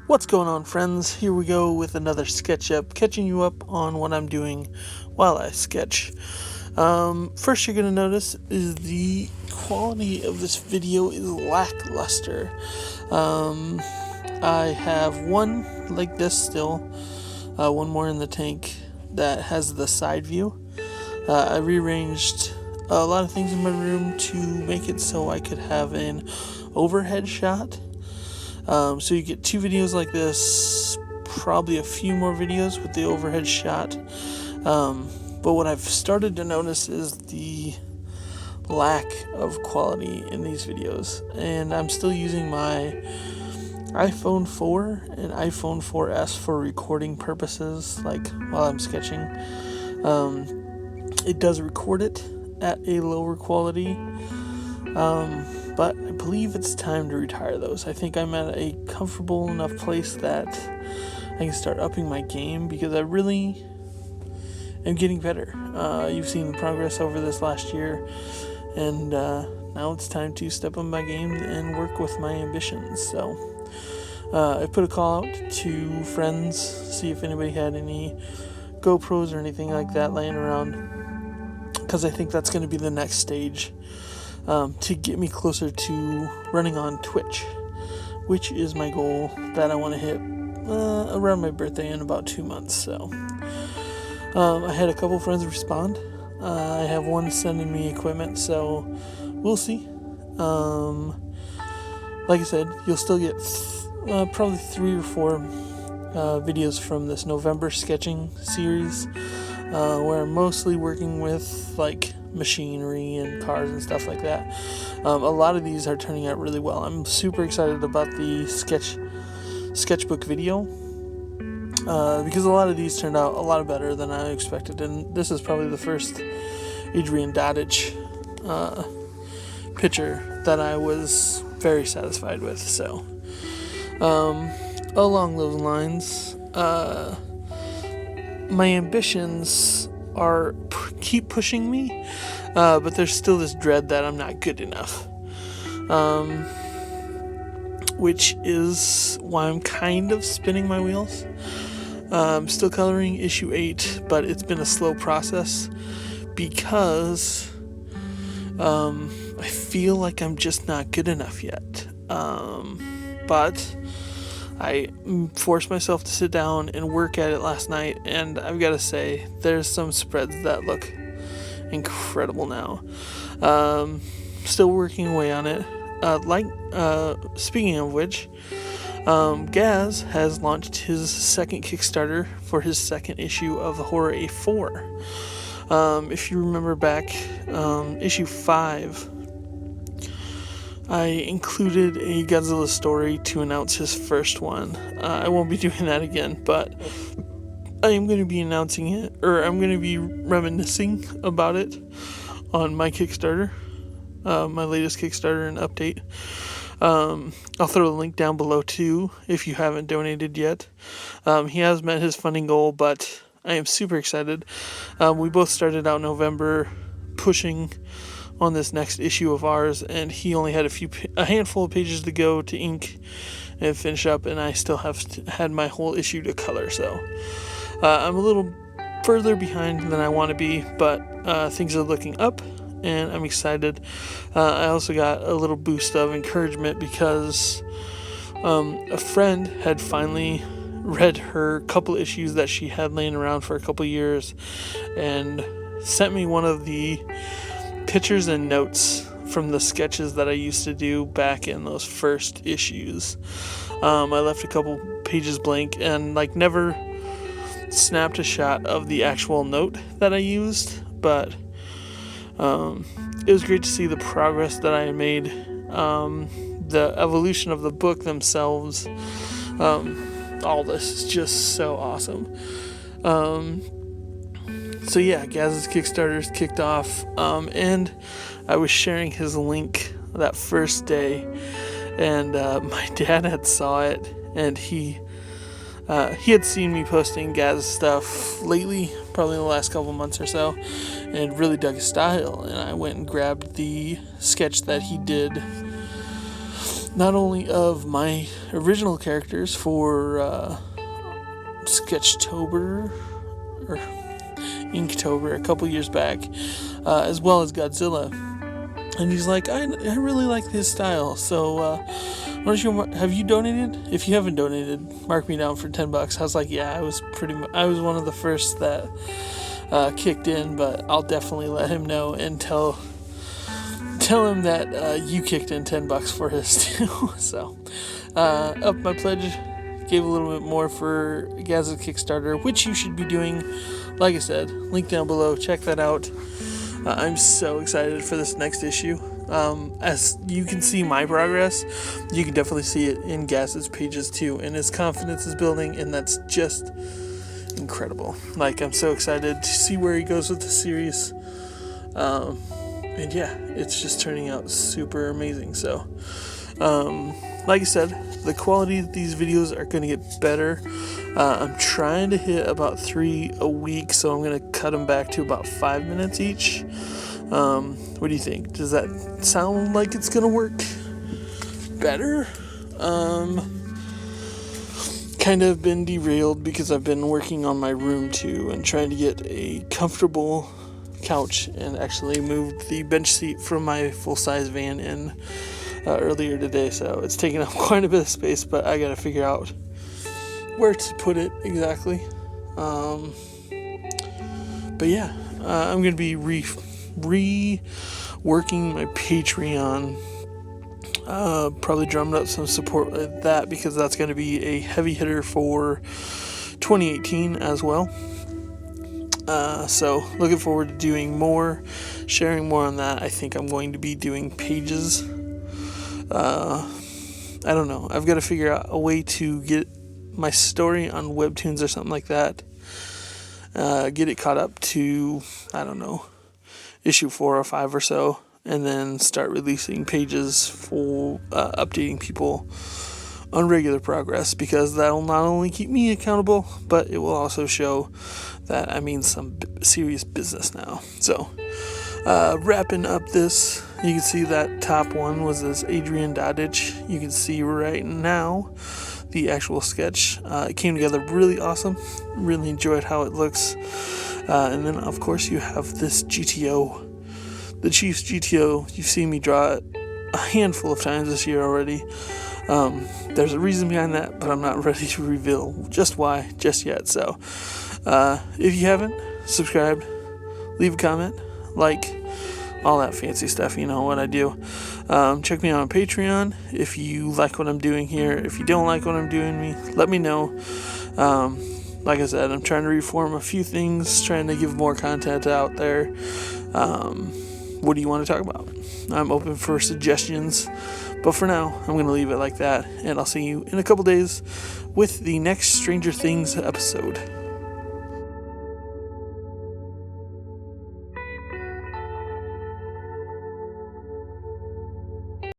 What's going on, friends? Here we go with another sketch up, catching you up on what I'm doing while I sketch. First you're going to notice is the quality of this video is lackluster. I have one like this still, one more in the tank that has the side view. I rearranged a lot of things in my room to make it so I could have an overhead shot. So you get two videos like this, probably a few more videos with the overhead shot. But what I've started to notice is the lack of quality in these videos. And I'm still using my iPhone 4 and iPhone 4S for recording purposes, like while I'm sketching. It does record it at a lower quality. But I believe it's time to retire those. I think I'm at a comfortable enough place that I can start upping my game because I really am getting better. You've seen the progress over this last year, and now it's time to step up my game and work with my ambitions. So I put a call out to friends, see if anybody had any GoPros or anything like that laying around, because I think that's going to be the next stage. To get me closer to running on Twitch, which is my goal that I want to hit around my birthday in about 2 months. So I had a couple friends respond. I have one sending me equipment, so we'll see. Like I said, you'll still get probably 3 or 4 videos from this November sketching series, where I'm mostly working with like machinery and cars and stuff like that. A lot of these are turning out really well. I'm super excited about the sketchbook video, because a lot of these turned out a lot better than I expected, and this is probably the first Adrian Dodich picture that I was very satisfied with. So along those lines, my ambitions are keep pushing me, but there's still this dread that I'm not good enough, which is why I'm kind of spinning my wheels. I'm still coloring issue 8, but it's been a slow process because I feel like I'm just not good enough yet. But I forced myself to sit down and work at it last night, and I've got to say, there's some spreads that look incredible now. Still working away on it. Speaking of which, Gaz has launched his second Kickstarter for his second issue of the Horror A4. If you remember back, issue 5, I included a Godzilla story to announce his first one. I won't be doing that again, but I am going to be announcing it, or I'm going to be reminiscing about it on my Kickstarter, my latest Kickstarter and update. I'll throw the link down below too if you haven't donated yet. He has met his funding goal, but I am super excited. We both started out November pushing on this next issue of ours, and he only had a handful of pages to go to ink and finish up, and I still have had my whole issue to color. So I'm a little further behind than I want to be, but things are looking up, and I'm excited. I also got a little boost of encouragement because a friend had finally read her couple issues that she had laying around for a couple years and sent me one of the pictures and notes from the sketches that I used to do back in those first issues. I left a couple pages blank and never snapped a shot of the actual note that I used, but it was great to see the progress that I had made, the evolution of the book themselves. All this is just so awesome. So yeah, Gaz's Kickstarter's kicked off, and I was sharing his link that first day, and my dad had saw it, and he had seen me posting Gaz's stuff lately, probably in the last couple months or so, and really dug his style, and I went and grabbed the sketch that he did not only of my original characters for Sketchtober or Inktober a couple years back, as well as Godzilla. And he's like, I really like his style, so why don't you, have you donated? If you haven't donated, mark me down for $10. I was like, yeah, I was one of the first that kicked in, but I'll definitely let him know and tell him that you kicked in $10 for his too. So up my pledge, gave a little bit more for Gaz's Kickstarter, which you should be doing. Like I said, link down below, check that out. I'm so excited for this next issue. As you can see my progress, you can definitely see it in Gaz's pages too, and his confidence is building, and that's just incredible. Like, I'm so excited to see where he goes with the series. And yeah, it's just turning out super amazing. So, like I said, the quality of these videos are going to get better. I'm trying to hit about 3 a week, so I'm going to cut them back to about 5 minutes each. What do you think? Does that sound like it's going to work better? Kind of been derailed because I've been working on my room too and trying to get a comfortable couch, and actually moved the bench seat from my full-size van in earlier today, so it's taking up quite a bit of space, but I gotta figure out where to put it exactly. But yeah, I'm gonna be reworking my Patreon. Probably drummed up some support with that, because that's going to be a heavy hitter for 2018 as well. So looking forward to doing more, sharing more on that. I think I'm going to be doing pages. I don't know. I've got to figure out a way to get my story on Webtoons or something like that. Get it caught up to, I don't know, issue 4 or 5 or so, and then start releasing pages for updating people on regular progress, because that'll not only keep me accountable, but it will also show that I mean some serious business now. So, wrapping up this, you can see that top one was this Adrian Dodich. You can see right now the actual sketch. It came together really awesome. Really enjoyed how it looks. And then, of course, you have this GTO. The Chiefs GTO. You've seen me draw it a handful of times this year already. There's a reason behind that, but I'm not ready to reveal just why just yet. So, if you haven't, subscribe, leave a comment, like, all that fancy stuff. You know what I do. Check me out on Patreon if you like what I'm doing here. If you don't like what I'm doing, let me know. Like I said, I'm trying to reform a few things, trying to give more content out there. What do you want to talk about? I'm open for suggestions, but for now, I'm going to leave it like that, and I'll see you in a couple days with the next Stranger Things episode.